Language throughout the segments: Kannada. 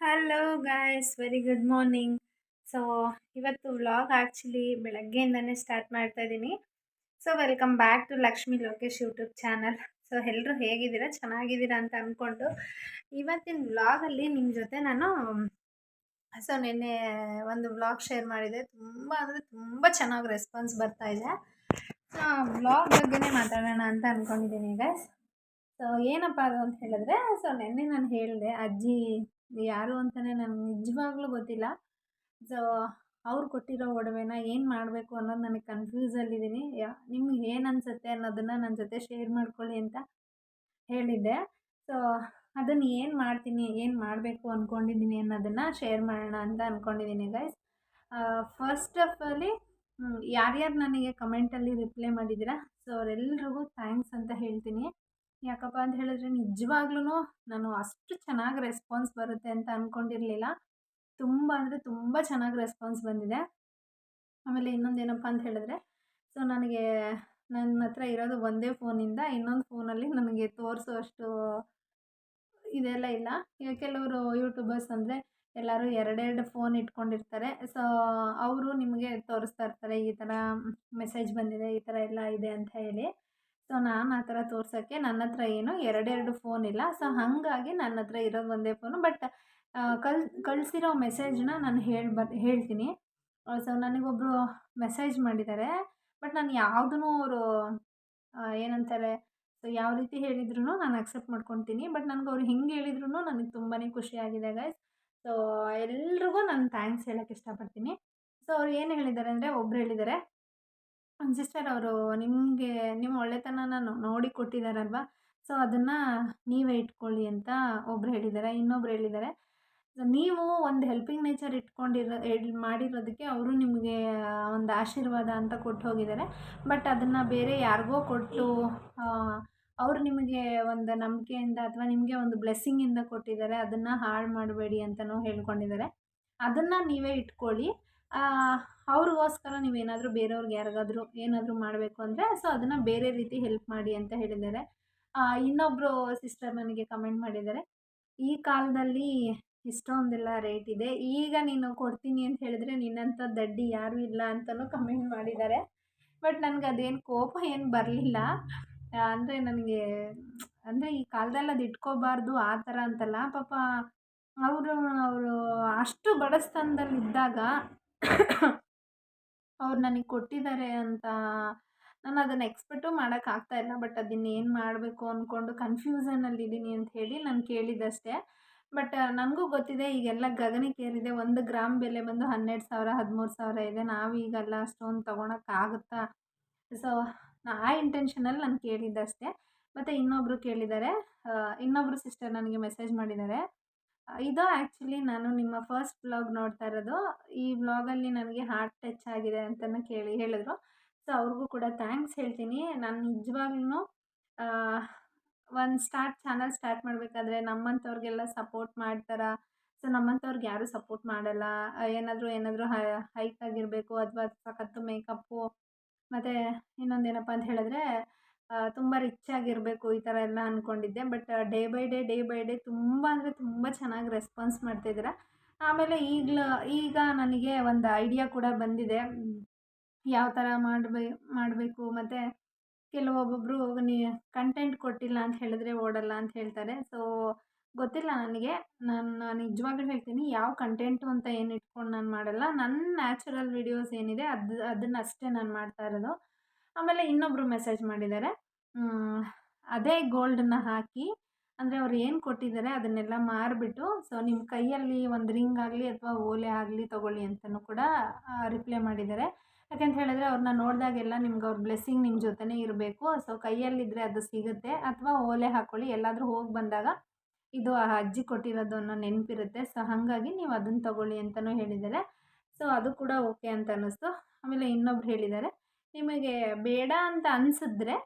Hello guys, very good morning. So ಇವತ್ತು ವ್ಲಾಗ್ ಆ್ಯಕ್ಚುಲಿ ಬೆಳಗ್ಗೆಯಿಂದನೇ ಸ್ಟಾರ್ಟ್ ಮಾಡ್ತಾ ಇದ್ದೀನಿ. So welcome back to Lakshmi Lokesh YouTube channel. So ಎಲ್ಲರೂ ಹೇಗಿದ್ದೀರಾ, ಚೆನ್ನಾಗಿದ್ದೀರಾ ಅಂತ ಅಂದ್ಕೊಂಡು ಇವತ್ತಿನ ವ್ಲಾಗಲ್ಲಿ ನಿಮ್ಮ ಜೊತೆ ನಾನು ನಿನ್ನೆ ಒಂದು ವ್ಲಾಗ್ ಶೇರ್ ಮಾಡಿದೆ. ತುಂಬ ಅಂದರೆ ತುಂಬ ಚೆನ್ನಾಗಿ ರೆಸ್ಪಾನ್ಸ್ ಬರ್ತಾ ಇದೆ. ಸೊ ವ್ಲಾಗ್ ಬಗ್ಗೆನೇ ಮಾತಾಡೋಣ ಅಂತ ಅಂದ್ಕೊಂಡಿದ್ದೀನಿ ಗೈಸ್. ಸೊ ಏನಪ್ಪ ಅದು ಅಂತ ಹೇಳಿದ್ರೆ, ನಿನ್ನೆ ನಾನು ಹೇಳಿದೆ ಅಜ್ಜಿ ಯಾರು ಅಂತಲೇ ನನಗೆ ನಿಜವಾಗ್ಲೂ ಗೊತ್ತಿಲ್ಲ. ಸೊ ಅವ್ರು ಕೊಟ್ಟಿರೋ ಒಡವೆನ ಏನು ಮಾಡಬೇಕು ಅನ್ನೋದು ನನಗೆ ಕನ್ಫ್ಯೂಸಲ್ಲಿದ್ದೀನಿ. ನಿಮ್ಗೆ ಏನು ಅನಿಸುತ್ತೆ ಅನ್ನೋದನ್ನು ನನ್ನ ಜೊತೆ ಶೇರ್ ಮಾಡ್ಕೊಳ್ಳಿ ಅಂತ ಹೇಳಿದ್ದೆ. ಸೊ ಅದನ್ನು ಏನು ಮಾಡ್ತೀನಿ, ಏನು ಮಾಡಬೇಕು ಅಂದ್ಕೊಂಡಿದ್ದೀನಿ ಅನ್ನೋದನ್ನು ಶೇರ್ ಮಾಡೋಣ ಅಂತ ಅಂದ್ಕೊಂಡಿದ್ದೀನಿ ಗೈಸ್. ಫಸ್ಟ್ ಆಫ್ ಆಲಿ ಯಾರ್ಯಾರು ನನಗೆ ಕಮೆಂಟಲ್ಲಿ ರಿಪ್ಲೈ ಮಾಡಿದ್ದೀರಾ, ಸೊ ಅವರೆಲ್ರಿಗೂ ಥ್ಯಾಂಕ್ಸ್ ಅಂತ ಹೇಳ್ತೀನಿ. ಯಾಕಪ್ಪ ಅಂತ ಹೇಳಿದ್ರೆ ನಿಜವಾಗ್ಲೂ ನಾನು ಅಷ್ಟು ಚೆನ್ನಾಗಿ ರೆಸ್ಪಾನ್ಸ್ ಬರುತ್ತೆ ಅಂತ ಅಂದ್ಕೊಂಡಿರಲಿಲ್ಲ. ತುಂಬ ಅಂದರೆ ತುಂಬ ಚೆನ್ನಾಗಿ ರೆಸ್ಪಾನ್ಸ್ ಬಂದಿದೆ. ಆಮೇಲೆ ಇನ್ನೊಂದೇನಪ್ಪ ಅಂತ ಹೇಳಿದ್ರೆ, ಸೊ ನನಗೆ ನನ್ನ ಹತ್ರ ಇರೋದು ಒಂದೇ ಫೋನಿಂದ ಇನ್ನೊಂದು ಫೋನಲ್ಲಿ ನನಗೆ ತೋರಿಸೋಷ್ಟು ಇದೆಲ್ಲ ಇಲ್ಲ. ಈಗ ಕೆಲವರು ಯೂಟ್ಯೂಬರ್ಸ್ ಅಂದರೆ ಎಲ್ಲರೂ ಎರಡೆರಡು ಫೋನ್ ಇಟ್ಕೊಂಡಿರ್ತಾರೆ. ಸೊ ಅವರು ನಿಮಗೆ ತೋರಿಸ್ತಾ ಇರ್ತಾರೆ, ಈ ಥರ ಮೆಸೇಜ್ ಬಂದಿದೆ, ಈ ಥರ ಎಲ್ಲ ಇದೆ ಅಂತ ಹೇಳಿ. ಸೊ ನಾನು ಆ ಥರ ತೋರ್ಸೋಕ್ಕೆ ನನ್ನ ಹತ್ರ ಏನು ಎರಡೆರಡು ಫೋನ್ ಇಲ್ಲ. ಸೊ ಹಾಗಾಗಿ ನನ್ನ ಹತ್ರ ಇರೋದು ಒಂದೇ ಫೋನು. ಬಟ್ ಕಳಿಸಿರೋ ಮೆಸೇಜ್ನ ನಾನು ಹೇಳ್ತೀನಿ. ಸೊ ನನಗೊಬ್ಬರು ಮೆಸೇಜ್ ಮಾಡಿದ್ದಾರೆ. ಬಟ್ ನಾನು ಯಾವುದೂ ಅವರು ಏನಂತಾರೆ, ಸೊ ಯಾವ ರೀತಿ ಹೇಳಿದ್ರು ನಾನು ಅಕ್ಸೆಪ್ಟ್ ಮಾಡ್ಕೊತೀನಿ. ಬಟ್ ನನಗೆ ಅವ್ರು ಹೆಂಗೆ ಹೇಳಿದ್ರು ನನಗೆ ತುಂಬಾ ಖುಷಿಯಾಗಿದೆ ಗೈಸ್. ಸೊ ಎಲ್ರಿಗೂ ನಾನು ಥ್ಯಾಂಕ್ಸ್ ಹೇಳೋಕ್ಕೆ ಇಷ್ಟಪಡ್ತೀನಿ. ಸೊ ಅವ್ರು ಏನು ಹೇಳಿದ್ದಾರೆ ಅಂದರೆ, ಒಬ್ರು ಹೇಳಿದ್ದಾರೆ, ಸಿಸ್ಟರ್ ಅವರು ನಿಮಗೆ ನಿಮ್ಮ ಒಳ್ಳೆತನನ ನೋಡಿ ಕೊಟ್ಟಿದ್ದಾರಲ್ವ, ಸೊ ಅದನ್ನು ನೀವೇ ಇಟ್ಕೊಳ್ಳಿ ಅಂತ ಒಬ್ರು ಹೇಳಿದ್ದಾರೆ. ಇನ್ನೊಬ್ರು ಹೇಳಿದ್ದಾರೆ, ನೀವು ಒಂದು ಹೆಲ್ಪಿಂಗ್ ನೇಚರ್ ಮಾಡಿರೋದಕ್ಕೆ ಅವರು ನಿಮಗೆ ಒಂದು ಆಶೀರ್ವಾದ ಅಂತ ಕೊಟ್ಟು ಹೋಗಿದ್ದಾರೆ. ಬಟ್ ಅದನ್ನು ಬೇರೆ ಯಾರಿಗೋ ಕೊಟ್ಟು ಅವರು ನಿಮಗೆ ಒಂದು ನಂಬಿಕೆಯಿಂದ ಅಥವಾ ನಿಮಗೆ ಒಂದು ಬ್ಲೆಸ್ಸಿಂಗಿಂದ ಕೊಟ್ಟಿದ್ದಾರೆ, ಅದನ್ನು ಹಾಳು ಮಾಡಬೇಡಿ ಅಂತಲೂ ಹೇಳ್ಕೊಂಡಿದ್ದಾರೆ. ಅದನ್ನು ನೀವೇ ಇಟ್ಕೊಳ್ಳಿ. ಅವ್ರಿಗೋಸ್ಕರ ನೀವೇನಾದರೂ ಬೇರೆಯವ್ರಿಗೆ ಯಾರಿಗಾದರೂ ಏನಾದರೂ ಮಾಡಬೇಕು ಅಂದರೆ ಸೊ ಅದನ್ನು ಬೇರೆ ರೀತಿ ಹೆಲ್ಪ್ ಮಾಡಿ ಅಂತ ಹೇಳಿದ್ದಾರೆ. ಇನ್ನೊಬ್ಬರು ಸಿಸ್ಟರ್ ನನಗೆ ಕಮೆಂಟ್ ಮಾಡಿದ್ದಾರೆ, ಈ ಕಾಲದಲ್ಲಿ ಇಷ್ಟೊಂದೆಲ್ಲ ರೇಟ್ ಇದೆ, ಈಗ ನೀನು ಕೊಡ್ತೀನಿ ಅಂತ ಹೇಳಿದ್ರೆ ನಿನ್ನಂಥ ದಡ್ಡಿ ಯಾರೂ ಇಲ್ಲ ಅಂತಲೂ ಕಮೆಂಟ್ ಮಾಡಿದ್ದಾರೆ. ಬಟ್ ನನಗೆ ಅದೇನು ಕೋಪ ಏನು ಬರಲಿಲ್ಲ. ಅಂದರೆ ನನಗೆ ಅಂದರೆ ಈ ಕಾಲದಲ್ಲಿ ಅದು ಇಟ್ಕೋಬಾರ್ದು ಆ ಥರ ಅಂತಲ್ಲ. ಪಾಪ ಅವರು ಅಷ್ಟು ಬಡತನದಲ್ಲಿದ್ದಾಗ ಅವ್ರು ನನಗೆ ಕೊಟ್ಟಿದ್ದಾರೆ ಅಂತ ನಾನು ಅದನ್ನು ಎಕ್ಸ್ಪೆಕ್ಟು ಮಾಡೋಕ್ಕಾಗ್ತಾ ಇಲ್ಲ. ಬಟ್ ಅದನ್ನೇನು ಮಾಡಬೇಕು ಅಂದ್ಕೊಂಡು ಕನ್ಫ್ಯೂಸನಲ್ಲಿದ್ದೀನಿ ಅಂತ ಹೇಳಿ ನಾನು ಕೇಳಿದ್ದಷ್ಟೇ. ಬಟ್ ನನಗೂ ಗೊತ್ತಿದೆ ಈಗೆಲ್ಲ ಗಗನಕ್ಕೇರಿದೆ. 1 ಗ್ರಾಮ್ ಬೆಲೆ ಬಂದು 12,000 13,000 ಇದೆ. ನಾವೀಗೆಲ್ಲ ಅಷ್ಟೊಂದು ತೊಗೊಳಕ್ಕಾಗುತ್ತಾ? ಸೊ ಆ ಇಂಟೆನ್ಷನಲ್ಲಿ ನಾನು ಕೇಳಿದ್ದಷ್ಟೇ. ಮತ್ತು ಇನ್ನೊಬ್ಬರು ಕೇಳಿದ್ದಾರೆ, ಇನ್ನೊಬ್ಬರು ಸಿಸ್ಟರ್ ನನಗೆ ಮೆಸೇಜ್ ಮಾಡಿದ್ದಾರೆ, ಇದು ಆ್ಯಕ್ಚುಲಿ ನಾನು ನಿಮ್ಮ ಫಸ್ಟ್ ವ್ಲಾಗ್ ನೋಡ್ತಾ ಇರೋದು, ಈ ವ್ಲಾಗಲ್ಲಿ ನನಗೆ ಹಾರ್ಟ್ ಟಚ್ ಆಗಿದೆ ಅಂತಲೂ ಹೇಳಿದ್ರು. ಸೊ ಅವ್ರಿಗೂ ಕೂಡ ಥ್ಯಾಂಕ್ಸ್ ಹೇಳ್ತೀನಿ. ನಾನು ನಿಜವಾಗ್ಲೂ ಒಂದು ಚಾನಲ್ ಸ್ಟಾರ್ಟ್ ಮಾಡಬೇಕಾದ್ರೆ ನಮ್ಮಂಥವ್ರಿಗೆಲ್ಲ ಸಪೋರ್ಟ್ ಮಾಡ್ತಾರಾ? ಸೊ ನಮ್ಮಂಥವ್ರಿಗೆ ಯಾರೂ ಸಪೋರ್ಟ್ ಮಾಡಲ್ಲ. ಏನಾದರೂ ಹೈಕ್ ಆಗಿರಬೇಕು ಅಥವಾ ಸಖತ್ತು ಮೇಕಪ್ಪು, ಮತ್ತು ಇನ್ನೊಂದೇನಪ್ಪ ಅಂತ ಹೇಳಿದ್ರೆ ತುಂಬ ರಿಚ್ ಆಗಿರಬೇಕು, ಈ ಥರ ಎಲ್ಲ ಅಂದ್ಕೊಂಡಿದ್ದೆ. ಬಟ್ ಡೇ ಬೈ ಡೇ ತುಂಬ ಅಂದರೆ ತುಂಬ ಚೆನ್ನಾಗಿ ರೆಸ್ಪಾನ್ಸ್ ಮಾಡ್ತಾಯಿದ್ದೀರಾ. ಆಮೇಲೆ ಈಗ ನನಗೆ ಒಂದು ಐಡಿಯಾ ಕೂಡ ಬಂದಿದೆ, ಯಾವ ಥರ ಮಾಡಬೇಕು. ಮತ್ತು ಕೆಲವೊಬ್ಬೊಬ್ಬರು ಕಂಟೆಂಟ್ ಕೊಟ್ಟಿಲ್ಲ ಅಂತ ಹೇಳಿದ್ರೆ ಓಡಲ್ಲ ಅಂತ ಹೇಳ್ತಾರೆ. ಸೊ ಗೊತ್ತಿಲ್ಲ ನನಗೆ. ನಾನು ನಿಜವಾಗ್ಲೂ ಹೇಳ್ತೀನಿ, ಯಾವ ಕಂಟೆಂಟು ಅಂತ ಏನು ಇಟ್ಕೊಂಡು ನಾನು ಮಾಡಲ್ಲ. ನನ್ನ ನ್ಯಾಚುರಲ್ ವೀಡಿಯೋಸ್ ಏನಿದೆ ಅದನ್ನಷ್ಟೇ ನಾನು ಮಾಡ್ತಾ ಇರೋದು. ಆಮೇಲೆ ಇನ್ನೊಬ್ಬರು ಮೆಸೇಜ್ ಮಾಡಿದ್ದಾರೆ, ಅದೇ ಗೋಲ್ಡನ್ನ ಹಾಕಿ, ಅಂದರೆ ಅವ್ರು ಏನು ಕೊಟ್ಟಿದ್ದಾರೆ ಅದನ್ನೆಲ್ಲ ಮಾರಿಬಿಟ್ಟು ಸೊ ನಿಮ್ಮ ಕೈಯಲ್ಲಿ ಒಂದು ರಿಂಗ್ ಆಗಲಿ ಅಥವಾ ಓಲೆ ಆಗಲಿ ತೊಗೊಳ್ಳಿ ಅಂತಲೂ ಕೂಡ ರಿಪ್ಲೈ ಮಾಡಿದ್ದಾರೆ. ಯಾಕಂತ ಹೇಳಿದ್ರೆ ಅವ್ರನ್ನ ನೋಡಿದಾಗೆಲ್ಲ ನಿಮ್ಗೆ ಅವ್ರ ಬ್ಲೆಸ್ಸಿಂಗ್ ನಿಮ್ಮ ಜೊತೆನೇ ಇರಬೇಕು. ಸೊ ಕೈಯಲ್ಲಿದ್ದರೆ ಅದು ಸಿಗುತ್ತೆ, ಅಥವಾ ಓಲೆ ಹಾಕ್ಕೊಳ್ಳಿ, ಎಲ್ಲಾದರೂ ಹೋಗಿ ಬಂದಾಗ ಇದು ಆ ಅಜ್ಜಿ ಕೊಟ್ಟಿರೋದು ಅನ್ನೋ ನೆನಪಿರುತ್ತೆ. ಸೊ ಹಾಗಾಗಿ ನೀವು ಅದನ್ನು ತೊಗೊಳ್ಳಿ ಅಂತಲೂ ಹೇಳಿದ್ದಾರೆ. ಸೊ ಅದು ಕೂಡ ಓಕೆ ಅಂತ ಅನ್ನಿಸ್ತು. ಆಮೇಲೆ ಇನ್ನೊಬ್ರು ಹೇಳಿದ್ದಾರೆ, ನಿಮಗೆ ಬೇಡ ಅಂತ ಅನಿಸಿದ್ರೆ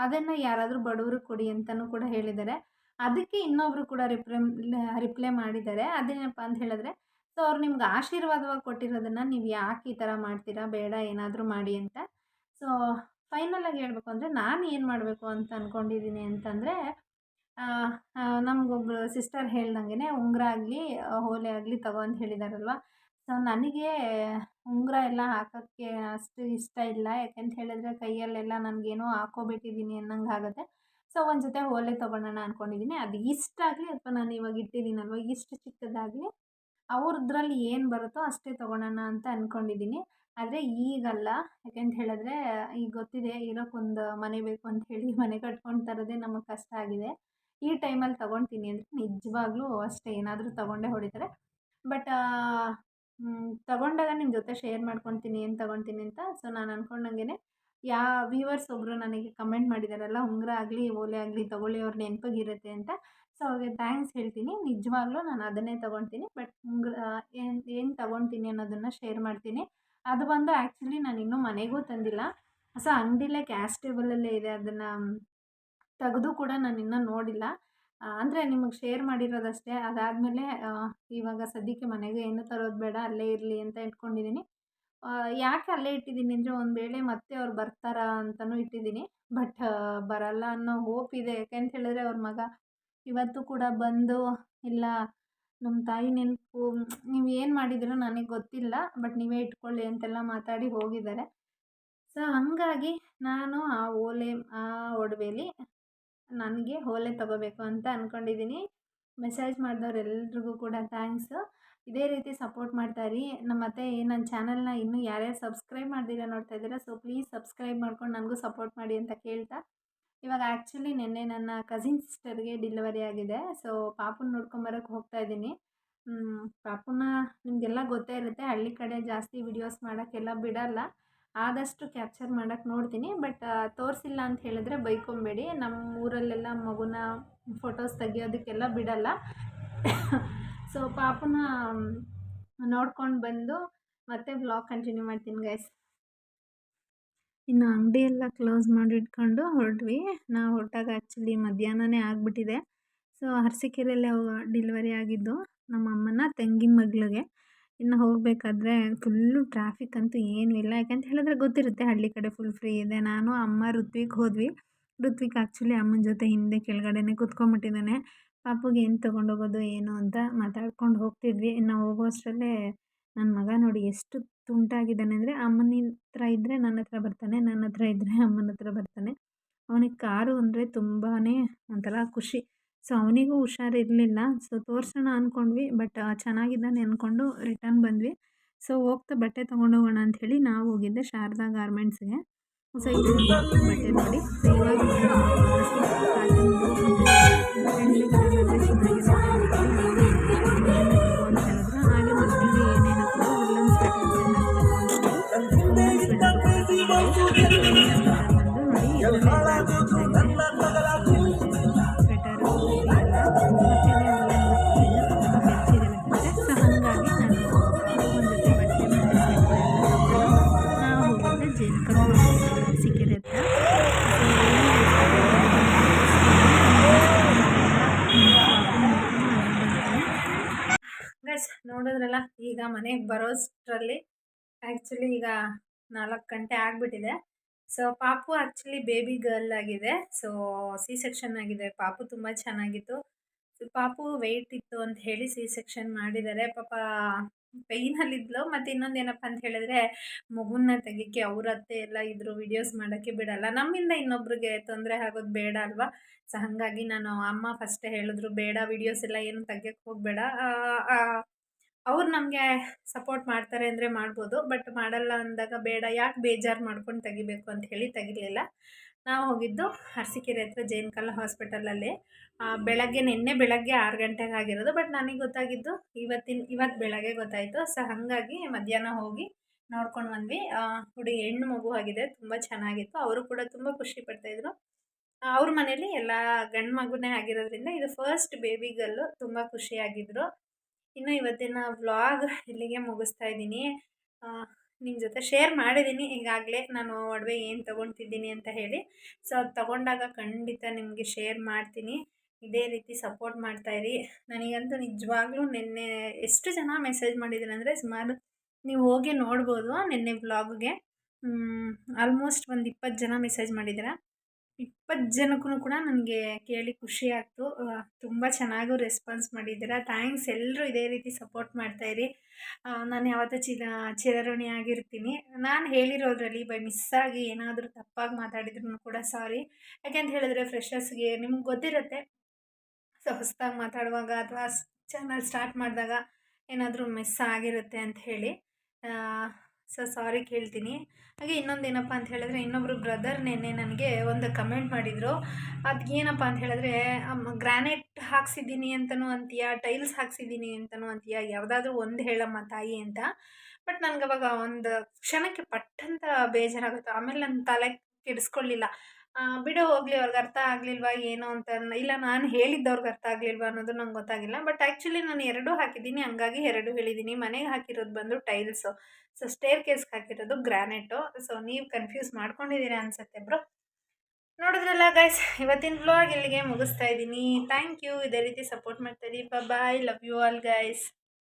ಅದನ್ನು ಯಾರಾದರೂ ಬಡವ್ರಿಗೆ ಕೊಡಿ ಅಂತಲೂ ಕೂಡ ಹೇಳಿದ್ದಾರೆ. ಅದಕ್ಕೆ ಇನ್ನೊಬ್ಬರು ಕೂಡ ರಿಪ್ಲೈ ಮಾಡಿದ್ದಾರೆ. ಅದೇನಪ್ಪ ಅಂತ ಹೇಳಿದ್ರೆ, ಸೊ ಅವ್ರು ನಿಮ್ಗೆ ಆಶೀರ್ವಾದವಾಗಿ ಕೊಟ್ಟಿರೋದನ್ನು ನೀವು ಯಾಕೆ ಈ ಥರ ಮಾಡ್ತೀರಾ, ಬೇಡ ಏನಾದರೂ ಮಾಡಿ ಅಂತ. ಸೊ ಫೈನಲಾಗಿ ಹೇಳಬೇಕು ಅಂದರೆ ನಾನು ಏನು ಮಾಡಬೇಕು ಅಂತ ಅಂದ್ಕೊಂಡಿದ್ದೀನಿ ಅಂತಂದರೆ, ನಮಗೊಬ್ರು ಸಿಸ್ಟರ್ ಹೇಳ್ದಂಗೆ ಉಂಗುರ ಆಗಲಿ ಓಲೆ ಆಗಲಿ ತಗೋ ಅಂತ ಹೇಳಿದಾರಲ್ವ. ಸೊ ನನಗೆ ಉಂಗುರ ಎಲ್ಲ ಹಾಕೋಕ್ಕೆ ಅಷ್ಟು ಇಷ್ಟ ಇಲ್ಲ. ಯಾಕಂತ ಹೇಳಿದ್ರೆ ಕೈಯಲ್ಲೆಲ್ಲ ನನಗೇನೋ ಹಾಕ್ಕೋಬಿಟ್ಟಿದ್ದೀನಿ ಅನ್ನಂಗೆ ಆಗುತ್ತೆ. ಸೊ ಒಂದು ಜೊತೆ ಓಲೆ ತೊಗೊಳೋಣ ಅಂದ್ಕೊಂಡಿದ್ದೀನಿ. ಅದು ಇಷ್ಟಾಗಲಿ ಅಥವಾ ನಾನು ಇವಾಗ ಇಟ್ಟಿದ್ದೀನಲ್ವ ಇಷ್ಟು ಚಿಕ್ಕದಾಗಲಿ ಅವ್ರದ್ರಲ್ಲಿ ಏನು ಬರುತ್ತೋ ಅಷ್ಟೇ ತೊಗೊಳೋಣ ಅಂತ ಅಂದ್ಕೊಂಡಿದ್ದೀನಿ. ಆದರೆ ಈಗಲ್ಲ. ಯಾಕಂತ ಹೇಳಿದ್ರೆ ಈಗ ಗೊತ್ತಿದೆ ಇರೋಕ್ಕೊಂದು ಮನೆ ಬೇಕು ಅಂತ ಹೇಳಿ ಮನೆ ಕಟ್ಕೊಂಡು ತರೋದೇ ನಮಗೆ ಕಷ್ಟ ಆಗಿದೆ. ಈ ಟೈಮಲ್ಲಿ ತೊಗೊಳ್ತೀನಿ ಅಂದರೆ ನಿಜವಾಗ್ಲೂ ಅಷ್ಟೇ ಏನಾದರೂ ತೊಗೊಂಡೇ ಹೊಡಿತಾರೆ. ಬಟ್ ತೊಗೊಂಡಾಗ ನಿಮ್ಮ ಜೊತೆ ಶೇರ್ ಮಾಡ್ಕೊತೀನಿ ಏನು ತೊಗೊಳ್ತೀನಿ ಅಂತ. ಸೊ ನಾನು ಅಂದ್ಕೊಂಡಂಗೆ ವ್ಯೂವರ್ಸ್ ಒಬ್ಬರು ನನಗೆ ಕಮೆಂಟ್ ಮಾಡಿದಾರಲ್ಲ ಉಂಗುರ ಆಗಲಿ ಓಲೆ ಆಗಲಿ ತೊಗೊಳ್ಳಿ ಅವ್ರ ನೆನಪಿಗಿರುತ್ತೆ ಅಂತ. ಸೊ ಅವ್ರಿಗೆ ಥ್ಯಾಂಕ್ಸ್ ಹೇಳ್ತೀನಿ. ನಿಜವಾಗ್ಲೂ ನಾನು ಅದನ್ನೇ ತೊಗೊಳ್ತೀನಿ. ಬಟ್ ಉಂಗುರ ಏನು ತೊಗೊಳ್ತೀನಿ ಅನ್ನೋದನ್ನು ಶೇರ್ ಮಾಡ್ತೀನಿ. ಅದು ಬಂದು ಆ್ಯಕ್ಚುಲಿ ನಾನು ಇನ್ನೂ ಮನೆಗೂ ತಂದಿಲ್ಲ. ಸೊ ಅಂಗಡಿಲೇ ಕ್ಯಾಸ್ಟೇಬಲಲ್ಲೇ ಇದೆ. ಅದನ್ನು ತೆಗೆದು ಕೂಡ ನಾನು ಇನ್ನೂ ನೋಡಿಲ್ಲ. ಅಂದರೆ ನಿಮಗೆ ಶೇರ್ ಮಾಡಿರೋದಷ್ಟೇ. ಅದಾದಮೇಲೆ ಇವಾಗ ಸದ್ಯಕ್ಕೆ ಮನೆಗೆ ಏನೂ ತರೋದು ಬೇಡ, ಅಲ್ಲೇ ಇರಲಿ ಅಂತ ಇಟ್ಕೊಂಡಿದ್ದೀನಿ. ಯಾಕೆ ಅಲ್ಲೇ ಇಟ್ಟಿದ್ದೀನಿ ಅಂದರೆ ಒಂದು ವೇಳೆ ಮತ್ತೆ ಅವ್ರು ಬರ್ತಾರಾ ಅಂತಲೂ ಇಟ್ಟಿದ್ದೀನಿ. ಬಟ್ ಬರಲ್ಲ ಅನ್ನೋ ಹೋಪ್ ಇದೆ. ಯಾಕೆಂತ ಹೇಳಿದ್ರೆ ಅವ್ರ ಮಗ ಇವತ್ತು ಕೂಡ ಬಂದು ಇಲ್ಲ ನಮ್ಮ ತಾಯಿ ನೆನಪು ನೀವು ಏನು ಮಾಡಿದಿರೋ ನನಗೆ ಗೊತ್ತಿಲ್ಲ, ಬಟ್ ನೀವೇ ಇಟ್ಕೊಳ್ಳಿ ಅಂತೆಲ್ಲ ಮಾತಾಡಿ ಹೋಗಿದ್ದಾರೆ. ಸೊ ಹಾಗಾಗಿ ನಾನು ಆ ಒಡವೆಲಿ ನನಗೆ ಓಲೆ ತೊಗೋಬೇಕು ಅಂತ ಅಂದ್ಕೊಂಡಿದ್ದೀನಿ. ಮೆಸೇಜ್ ಮಾಡಿದವ್ರೆಲ್ರಿಗೂ ಕೂಡ ಥ್ಯಾಂಕ್ಸು. ಇದೇ ರೀತಿ ಸಪೋರ್ಟ್ ಮಾಡ್ತಾಯಿರಿ. ಮತ್ತು ನನ್ನ ಚಾನಲ್ನ ಇನ್ನೂ ಯಾರ್ಯಾರು ಸಬ್ಸ್ಕ್ರೈಬ್ ಮಾಡ್ದಿರ ನೋಡ್ತಾ ಇದ್ದೀರಾ, ಸೊ ಪ್ಲೀಸ್ ಸಬ್ಸ್ಕ್ರೈಬ್ ಮಾಡ್ಕೊಂಡು ನನಗೂ ಸಪೋರ್ಟ್ ಮಾಡಿ ಅಂತ ಕೇಳ್ತಾ, ಇವಾಗ ಆ್ಯಕ್ಚುಲಿ ನಿನ್ನೆ ನನ್ನ ಕಸಿನ್ ಸಿಸ್ಟರ್ಗೆ ಡೆಲಿವರಿ ಆಗಿದೆ. ಸೊ ಪಾಪುನ ನೋಡ್ಕೊಂಬರೋಕ್ಕೆ ಹೋಗ್ತಾಯಿದ್ದೀನಿ. ಪಾಪುನ ನಿಮಗೆಲ್ಲ ಗೊತ್ತೇ ಇರುತ್ತೆ, ಹಳ್ಳಿ ಕಡೆ ಜಾಸ್ತಿ ವಿಡಿಯೋಸ್ ಮಾಡೋಕ್ಕೆಲ್ಲ ಬಿಡೋಲ್ಲ. ಆದಷ್ಟು ಕ್ಯಾಪ್ಚರ್ ಮಾಡೋಕ್ಕೆ ನೋಡ್ತೀನಿ. ಬಟ್ ತೋರಿಸಿಲ್ಲ ಅಂತ ಹೇಳಿದ್ರೆ ಬೈಕೊಂಬೇಡಿ. ನಮ್ಮ ಊರಲ್ಲೆಲ್ಲ ಮಗುನ ಫೋಟೋಸ್ ತೆಗಿಯೋದಕ್ಕೆಲ್ಲ ಬಿಡೋಲ್ಲ. ಸೊ ಪಾಪುನ ನೋಡ್ಕೊಂಡು ಬಂದು ಮತ್ತೆ ವ್ಲಾಗ್ ಕಂಟಿನ್ಯೂ ಮಾಡ್ತೀನಿ ಗೈಸ್. ಇನ್ನು ಅಂಗಡಿ ಎಲ್ಲ ಕ್ಲೋಸ್ ಮಾಡಿಟ್ಕೊಂಡು ಹೊರಟ್ವಿ. ನಾವು ಹೊರಟಾಗ ಆ್ಯಕ್ಚುಲಿ ಮಧ್ಯಾಹ್ನನೇ ಆಗಿಬಿಟ್ಟಿದೆ. ಸೊ ಅರಸೀಕೆರೆಯಲ್ಲೇ ಡೆಲಿವರಿ ಆಗಿದ್ದು ನಮ್ಮ ಅಮ್ಮನ ತಂಗಿ ಮಗಳಿಗೆ. ಇನ್ನು ಹೋಗಬೇಕಾದ್ರೆ ಫುಲ್ಲು ಟ್ರಾಫಿಕ್ ಅಂತೂ ಏನೂ ಇಲ್ಲ. ಯಾಕಂತ ಹೇಳಿದ್ರೆ ಗೊತ್ತಿರುತ್ತೆ ಹಳ್ಳಿ ಕಡೆ ಫುಲ್ ಫ್ರೀ ಇದೆ. ನಾನು ಅಮ್ಮ ಋತ್ವಿಕ್ ಹೋದ್ವಿ. ಋತ್ವಿಕ್ ಆ್ಯಕ್ಚುಲಿ ಅಮ್ಮನ ಜೊತೆ ಹಿಂದೆ ಕೆಳಗಡೆನೇ ಕೂತ್ಕೊಂಡ್ಬಿಟ್ಟಿದ್ದಾನೆ. ಪಾಪುಗೆ ಏನು ತೊಗೊಂಡೋಗೋದು ಏನು ಅಂತ ಮಾತಾಡ್ಕೊಂಡು ಹೋಗ್ತಿದ್ವಿ. ಇನ್ನು ಹೋಗೋ ಅಷ್ಟರಲ್ಲೇ ನನ್ನ ಮಗ ನೋಡಿ ಎಷ್ಟು ತುಂಟಾಗಿದ್ದಾನೆ ಅಂದರೆ ಅಮ್ಮನ ಹತ್ರ ಇದ್ದರೆ ನನ್ನ ಹತ್ರ ಬರ್ತಾನೆ, ನನ್ನ ಹತ್ರ ಇದ್ದರೆ ಅಮ್ಮನ ಹತ್ರ ಬರ್ತಾನೆ. ಅವನಿಗೆ ಕಾರು ಅಂದರೆ ತುಂಬಾ ಒಂಥರ ಖುಷಿ. ಸೊ ಅವನಿಗೂ ಹುಷಾರಿರಲಿಲ್ಲ. ಸೊ ತೋರಿಸೋಣ ಅಂದ್ಕೊಂಡ್ವಿ. ಬಟ್ ಚೆನ್ನಾಗಿದ್ದಾನೆ ಅಂದ್ಕೊಂಡು ರಿಟರ್ನ್ ಬಂದ್ವಿ. ಸೊ ಹೋಗ್ತಾ ಬಟ್ಟೆ ತೊಗೊಂಡೋಗೋಣ ಅಂಥೇಳಿ ನಾವು ಹೋಗಿದ್ದೆ ಶಾರದಾ ಗಾರ್ಮೆಂಟ್ಸ್ಗೆ. ಸೊ ಇದು ಬಟ್ಟೆ ನೋಡಿ. ಸೊ ಇವಾಗ ಹಾಗೆ ಮಕ್ಕಳಿಗೆ ಏನೇ ಹಾಕೋದು ಉಲ್ಲನ್ ಸ್ವೆಟರ್ಸ್ ಎಲ್ಲ ಹಾಕಬೇಕು ಉಲ್ಲನ್ ಸ್ವೆಟರ್ ಸ್ವೆಟರು ಎಲ್ಲ ಮಕ್ಕಳಿಗೆ ಉಲ್ಲನ್ ಬಟ್ಟೆಯಿಂದ ತುಂಬ ಬೆಚ್ಚಗಿರುತ್ತೆ. ಸೊ ಹಾಗಾಗಿ ನಾನು ಒಂದು ಜೊತೆ ಬಟ್ಟೆ ಮತ್ತು ಸ್ವೆಟ್ರ್ ಎಲ್ಲ ತಗೊಂಡು ನಾವು ಹೋಗಿದ್ದೆ ಜೇನ್ಕಲ್ ಅರಸೀಕೆರೆ ಹತ್ರ. ಗೈಸ್ ನೋಡಿದ್ರಲ್ಲ, ಈಗ ಮನೆಗೆ ಬರೋಷ್ಟರಲ್ಲಿ ಆ್ಯಕ್ಚುಲಿ ಈಗ 4 ಗಂಟೆ ಆಗಿಬಿಟ್ಟಿದೆ. ಸೊ ಪಾಪು ಆ್ಯಕ್ಚುಲಿ ಬೇಬಿ ಗರ್ಲ್ ಆಗಿದೆ. ಸೊ ಸಿ ಸೆಕ್ಷನ್ ಆಗಿದೆ. ಪಾಪು ತುಂಬ ಚೆನ್ನಾಗಿತ್ತು. ಸೊ ಪಾಪು ವೆಯ್ಟ್ ಇತ್ತು ಅಂತ ಹೇಳಿ ಸಿ ಸೆಕ್ಷನ್ ಮಾಡಿದ್ದಾರೆ. ಪಾಪ ಪೈನಲ್ಲಿದ್ಲು. ಮತ್ತು ಇನ್ನೊಂದೇನಪ್ಪ ಅಂತ ಹೇಳಿದ್ರೆ ಮಗುನ ತೆಗಿಯೋಕ್ಕೆ ಅವ್ರ ಅತ್ತೆ ಎಲ್ಲ ಇದ್ರು, ವೀಡಿಯೋಸ್ ಮಾಡೋಕ್ಕೆ ಬಿಡೋಲ್ಲ. ನಮ್ಮಿಂದ ಇನ್ನೊಬ್ರಿಗೆ ತೊಂದರೆ ಆಗೋದು ಬೇಡ ಅಲ್ವಾ. ಸೊ ಹಾಗಾಗಿ ನಾನು ಅಮ್ಮ ಫಸ್ಟೇ ಹೇಳಿದ್ರು ಬೇಡ ವೀಡಿಯೋಸ್ ಎಲ್ಲ ಏನು ತೆಗಿಯೋಕ್ಕೆ ಹೋಗಬೇಡ, ಅವ್ರು ನಮಗೆ ಸಪೋರ್ಟ್ ಮಾಡ್ತಾರೆ ಅಂದರೆ ಮಾಡ್ಬೋದು, ಬಟ್ ಮಾಡಲ್ಲ ಅಂದಾಗ ಬೇಡ, ಯಾಕೆ ಬೇಜಾರು ಮಾಡ್ಕೊಂಡು ತೆಗಿಬೇಕು ಅಂತ ಹೇಳಿ ತೆಗಿಲಿಲ್ಲ. ನಾವು ಹೋಗಿದ್ದು ಅರಸೀಕೆರೆ ಹತ್ರ ಜೇನ್ಕಲ್ ಹಾಸ್ಪಿಟಲಲ್ಲಿ. ನಿನ್ನೆ ಬೆಳಗ್ಗೆ 6 ಗಂಟೆಗೆ ಆಗಿರೋದು. ಬಟ್ ನನಗೆ ಗೊತ್ತಾಗಿದ್ದು ಇವತ್ತು ಬೆಳಗ್ಗೆ ಗೊತ್ತಾಯಿತು. ಸೊ ಹಾಗಾಗಿ ಮಧ್ಯಾಹ್ನ ಹೋಗಿ ನೋಡ್ಕೊಂಡು ಬಂದ್ವಿ. ಹೆಣ್ಣು ಮಗು ಆಗಿದೆ, ತುಂಬ ಚೆನ್ನಾಗಿತ್ತು. ಅವರು ಕೂಡ ತುಂಬ ಖುಷಿ ಪಡ್ತಾಯಿದ್ರು. ಅವ್ರ ಮನೇಲಿ ಎಲ್ಲ ಗಂಡು ಮಗುನೇ ಆಗಿರೋದ್ರಿಂದ ಇದು ಫಸ್ಟ್ ಬೇಬಿ ಗರ್ಲು. ತುಂಬ ಖುಷಿಯಾಗಿದ್ದರು. ಇನ್ನು ಇವತ್ತಿನ ವ್ಲಾಗ್ ಇಲ್ಲಿಗೆ ಮುಗಿಸ್ತಾ ಇದ್ದೀನಿ. ನಿಮ್ಮ ಜೊತೆ ಶೇರ್ ಮಾಡಿದ್ದೀನಿ ಈಗಾಗಲೇ ನಾನು ಒಡವೆ ಏನು ತೊಗೊಳ್ತಿದ್ದೀನಿ ಅಂತ ಹೇಳಿ. ಸೊ ಅದು ತೊಗೊಂಡಾಗ ಖಂಡಿತ ನಿಮಗೆ ಶೇರ್ ಮಾಡ್ತೀನಿ. ಇದೇ ರೀತಿ ಸಪೋರ್ಟ್ ಮಾಡ್ತಾಯಿರಿ. ನನಗಂತೂ ನಿಜವಾಗ್ಲೂ ನಿನ್ನೆ ಎಷ್ಟು ಜನ ಮೆಸೇಜ್ ಮಾಡಿದ್ದೀರ ಅಂದರೆ ಸುಮಾರು ನೀವು ಹೋಗಿ ನೋಡ್ಬೋದು. ನಿನ್ನೆ ವ್ಲಾಗ್ಗೆ ಆಲ್ಮೋಸ್ಟ್ ಒಂದು 20 ಜನ ಮೆಸೇಜ್ ಮಾಡಿದ್ದೀರ. 20 ಜನಕ್ಕೂ ಕೂಡ ನನಗೆ ಕೇಳಿ ಖುಷಿ ಆಯಿತು. ತುಂಬ ಚೆನ್ನಾಗೂ ರೆಸ್ಪಾನ್ಸ್ ಮಾಡಿದ್ದೀರಾ. ಥ್ಯಾಂಕ್ಸ್. ಎಲ್ಲರೂ ಇದೇ ರೀತಿ ಸಪೋರ್ಟ್ ಮಾಡ್ತಾಯಿರಿ. ನಾನು ಯಾವತ್ತೂ ಚಿರಋಣಿಯಾಗಿರ್ತೀನಿ. ನಾನು ಹೇಳಿರೋದ್ರಲ್ಲಿ ಬೈ ಮಿಸ್ಸಾಗಿ ಏನಾದರೂ ತಪ್ಪಾಗಿ ಮಾತಾಡಿದ್ರೂ ಕೂಡ ಸಾರಿ. ಯಾಕೆಂತ ಹೇಳಿದ್ರೆ ಫ್ರೆಷರ್ಸ್‌ಗೆ ನಿಮ್ಗೆ ಗೊತ್ತಿರುತ್ತೆ. ಸೊ ಹೊಸ್ದಾಗಿ ಮಾತಾಡುವಾಗ ಅಥವಾ ಚಾನಲ್ ಸ್ಟಾರ್ಟ್ ಮಾಡಿದಾಗ ಏನಾದರೂ ಮಿಸ್ ಆಗಿರುತ್ತೆ ಅಂತ ಹೇಳಿ ಸೊ ಸಾರಿ ಕೇಳ್ತೀನಿ. ಹಾಗೆ ಇನ್ನೊಂದೇನಪ್ಪ ಅಂತ ಹೇಳಿದ್ರೆ, ಇನ್ನೊಬ್ಬರು ಬ್ರದರ್ ನೆನ್ನೆ ನನಗೆ ಒಂದು ಕಮೆಂಟ್ ಮಾಡಿದರು. ಅದು ಏನಪ್ಪ ಅಂತ ಹೇಳಿದ್ರೆ, ಗ್ರಾನೈಟ್ ಹಾಕ್ಸಿದ್ದೀನಿ ಅಂತಲೂ ಅಂತೀಯಾ, ಟೈಲ್ಸ್ ಹಾಕ್ಸಿದ್ದೀನಿ ಅಂತಲೂ ಅಂತೀಯಾ, ಯಾವುದಾದ್ರೂ ಒಂದು ಹೇಳಮ್ಮ ತಾಯಿ ಅಂತ. ಬಟ್ ನನಗವಾಗ ಒಂದು ಕ್ಷಣಕ್ಕೆ ಪಟ್ಟಂತ ಬೇಜಾರಾಗುತ್ತೆ. ಆಮೇಲೆ ನನ್ನ ತಲೆ ಕೆಡಿಸ್ಕೊಳ್ಳಿಲ್ಲ. ಬಿಡು ಹೋಗಲಿ, ಅವ್ರಿಗೆ ಅರ್ಥ ಆಗಲಿಲ್ವಾ ಏನೋ ಅಂತ, ಇಲ್ಲ ನಾನು ಹೇಳಿದ್ದು ಅವ್ರಿಗೆ ಅರ್ಥ ಆಗಲಿಲ್ವಾ ಅನ್ನೋದು ನಂಗೆ ಗೊತ್ತಾಗಿಲ್ಲ. ಬಟ್ ಆ್ಯಕ್ಚುಲಿ ನಾನು ಎರಡೂ ಹಾಕಿದ್ದೀನಿ, ಹಂಗಾಗಿ ಎರಡೂ ಹೇಳಿದ್ದೀನಿ. ಮನೆಗೆ ಹಾಕಿರೋದು ಬಂದು ಟೈಲ್ಸು, ಸೊ ಸ್ಟೇರ್ ಕೇಸ್ಗೆ ಹಾಕಿರೋದು ಗ್ರಾನೈಟು. ಸೊ ನೀವು ಕನ್ಫ್ಯೂಸ್ ಮಾಡ್ಕೊಂಡಿದ್ದೀರಾ ಅನ್ಸುತ್ತೆ ಬ್ರೋ. ನೋಡಿದ್ರಲ್ಲ ಗೈಸ್, ಇವತ್ತಿನ ವ್ಲಾಗ್ ಇಲ್ಲಿಗೆ ಮುಗಿಸ್ತಾ ಇದ್ದೀನಿ. Thank you. ಇದೇ ರೀತಿ ಸಪೋರ್ಟ್ ಮಾಡ್ತಾ ಇದ್ದೀವಿ. Bye, love you all guys.